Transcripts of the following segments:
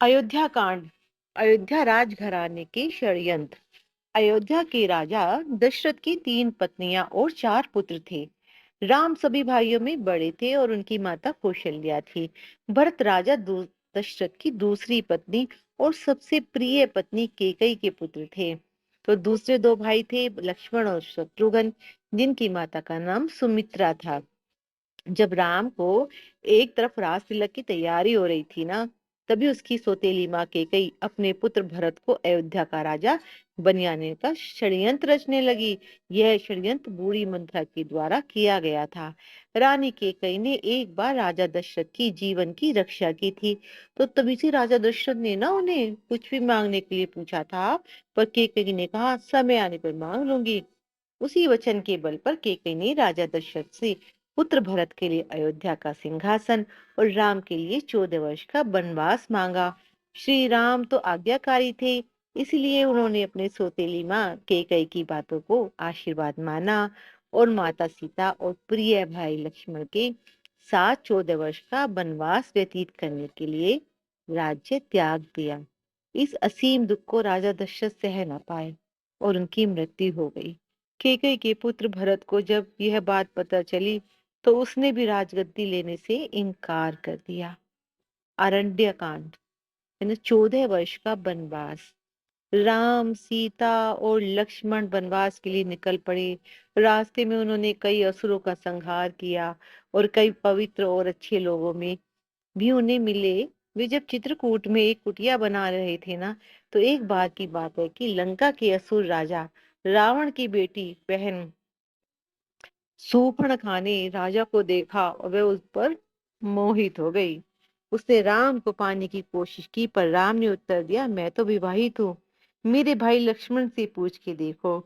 अयोध्या कांड। अयोध्या राजघराने के षड्यंत्र। अयोध्या के राजा दशरथ की 3 पत्नियां और 4 पुत्र थे। राम सभी भाइयों में बड़े थे और उनकी माता कौशल्या थी। भरत राजा दशरथ की दूसरी पत्नी और सबसे प्रिय पत्नी केकई के पुत्र थे। तो दूसरे 2 भाई थे लक्ष्मण और शत्रुघ्न, जिनकी माता का नाम सुमित्रा था। जब राम को एक तरफ रास तिलक की तैयारी हो रही थी ना, तभी उसकी सौतेली माँ केकई अपने पुत्र भरत को अयोध्या का राजा बनवाने का षड्यंत्र रचने लगी। यह षड्यंत्र बूढ़ी मंत्रा के द्वारा किया गया था। रानी केकई ने एक बार राजा दशरथ की जीवन की रक्षा की थी, तो तभी से राजा दशरथ ने ना उन्हें कुछ भी मांगने के लिए पूछा था, पर केकई ने कहा समय आने पर मांग लूंगी। उसी वचन के बल पर केकई ने राजा दशरथ से पुत्र भरत के लिए अयोध्या का सिंहासन और राम के लिए 14 वर्ष का वनवास मांगा। श्री राम तो आज्ञाकारी थे, इसलिए उन्होंने अपने सौतेली माँ केकई की बातों को आशीर्वाद माना और माता सीता और प्रिय भाई लक्ष्मण के साथ 14 वर्ष का वनवास व्यतीत करने के लिए राज्य त्याग दिया। इस असीम दुख को राजा दशरथ सह न पाए और उनकी मृत्यु हो गई। केकई के पुत्र भरत को जब यह बात पता चली, तो उसने भी राजगद्दी लेने से इनकार कर दिया। अरण्य कांड, यानी 14 वर्ष का वनवास। राम, सीता और लक्ष्मण वनवास के लिए निकल पड़े। रास्ते में उन्होंने कई असुरों का संहार किया और कई पवित्र और अच्छे लोगों में भी उन्हें मिले। वे जब चित्रकूट में एक कुटिया बना रहे थे ना, तो एक बार की बात है कि लंका के असुर राजा रावण की बेटी बहन सूर्पणखा ने राजा को देखा और वह उस पर मोहित हो गई। उसने राम को पाने की कोशिश की, पर राम ने उत्तर दिया, मैं तो विवाहित हूँ, मेरे भाई लक्ष्मण से पूछ के देखो।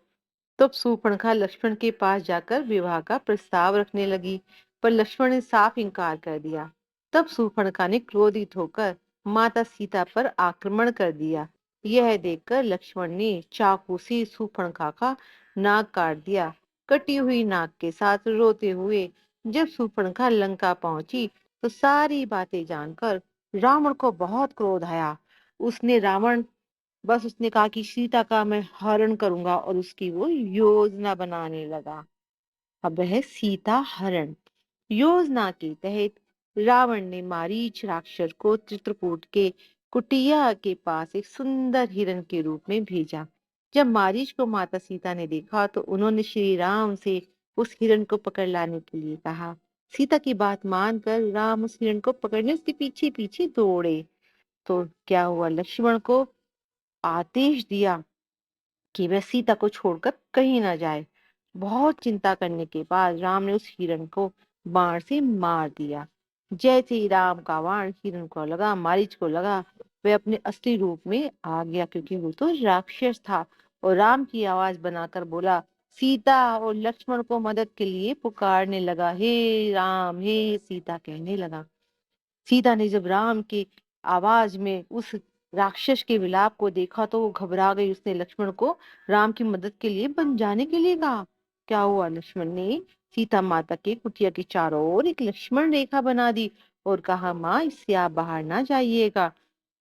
तब सूर्पणखा लक्ष्मण के पास जाकर विवाह का प्रस्ताव रखने लगी, पर लक्ष्मण ने साफ इनकार कर दिया। तब सूर्पणखा ने क्रोधित होकर माता सीता पर आक्रमण कर दिया। यह देखकर लक्ष्मण ने चाकू से सूर्पणखा का नाक काट दिया। कटी हुई नाक के साथ रोते हुए जब सूर्पणखा लंका पहुंची, तो सारी बातें जानकर रावण को बहुत क्रोध आया। उसने कहा कि सीता का मैं हरण करूंगा और उसकी वो योजना बनाने लगा। अब है सीता हरण योजना के तहत रावण ने मारीच राक्षस को चित्रकूट के कुटिया के पास एक सुंदर हिरण के रूप में भेजा। जब मारीच को माता सीता ने देखा, तो उन्होंने श्री राम से उस हिरण को पकड़ लाने के लिए कहा। सीता की बात मानकर राम उस हिरण को पकड़ने उसके पीछे पीछे दौड़े। तो क्या हुआ, लक्ष्मण को आदेश दिया कि वह सीता को छोड़कर कहीं ना जाए। बहुत चिंता करने के बाद राम ने उस हिरण को बाण से मार दिया। जैसे ही राम का बाण हिरण को लगा, मारीच को लगा, वह अपने असली रूप में आ गया, क्योंकि वो तो राक्षस था। और राम की आवाज बनाकर बोला, सीता और लक्ष्मण को मदद के लिए पुकारने लगा, हे राम हे सीता कहने लगा। सीता ने जब राम की आवाज में उस राक्षस के विलाप को देखा, तो वो घबरा गई। उसने लक्ष्मण को राम की मदद के लिए बन जाने के लिए कहा। क्या हुआ, लक्ष्मण ने सीता माता के कुटिया के चारों ओर एक लक्ष्मण रेखा बना दी और कहा, माँ इससे आप बाहर ना जाइएगा।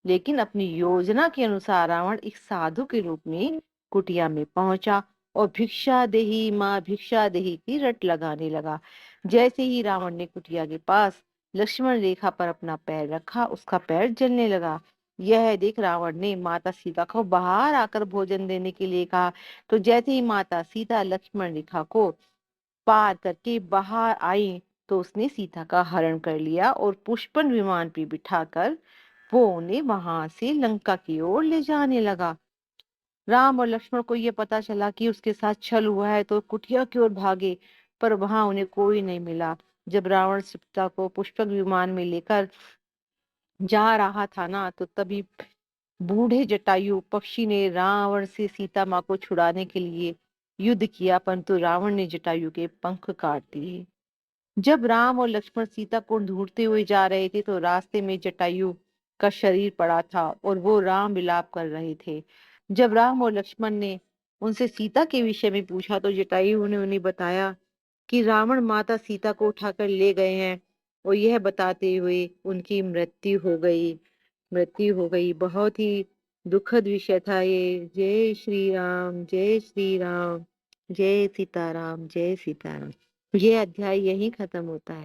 लेकिन अपनी योजना के अनुसार रावण एक साधु के रूप में कुटिया में पहुंचा और भिक्षा देही माँ भिक्षा देही की रट लगाने लगा। जैसे ही रावण ने कुटिया के पास लक्ष्मण रेखा पर अपना पैर रखा, उसका पैर जलने लगा। यह देख रावण ने माता सीता को बाहर आकर भोजन देने के लिए कहा। तो जैसे ही माता सीता लक्ष्मण रेखा को पार करके बाहर आई, तो उसने सीता का हरण कर लिया और पुष्पन विमान पे बिठाकर वो उन्हें वहां से लंका की ओर ले जाने लगा। राम और लक्ष्मण को यह पता चला कि उसके साथ छल हुआ है, तो कुटिया की ओर भागे, पर वहां उन्हें कोई नहीं मिला। जब रावण सीता को पुष्पक विमान में लेकर जा रहा था ना, तो तभी बूढ़े जटायु पक्षी ने रावण से सीता माँ को छुड़ाने के लिए युद्ध किया, परंतु रावण ने जटायु के पंख काट दिए। जब राम और लक्ष्मण सीता को ढूंढते हुए जा रहे थे, तो रास्ते में जटायु का शरीर पड़ा था और वो राम विलाप कर रहे थे। जब राम और लक्ष्मण ने उनसे सीता के विषय में पूछा, तो जटायु ने उन्हें बताया कि रावण माता सीता को उठाकर ले गए हैं, और यह बताते हुए उनकी मृत्यु हो गई। मृत्यु हो गई। बहुत ही दुखद विषय था ये। जय श्री राम, जय श्री राम, जय सीताराम, जय सीताराम। ये अध्याय यहीं खत्म होता है।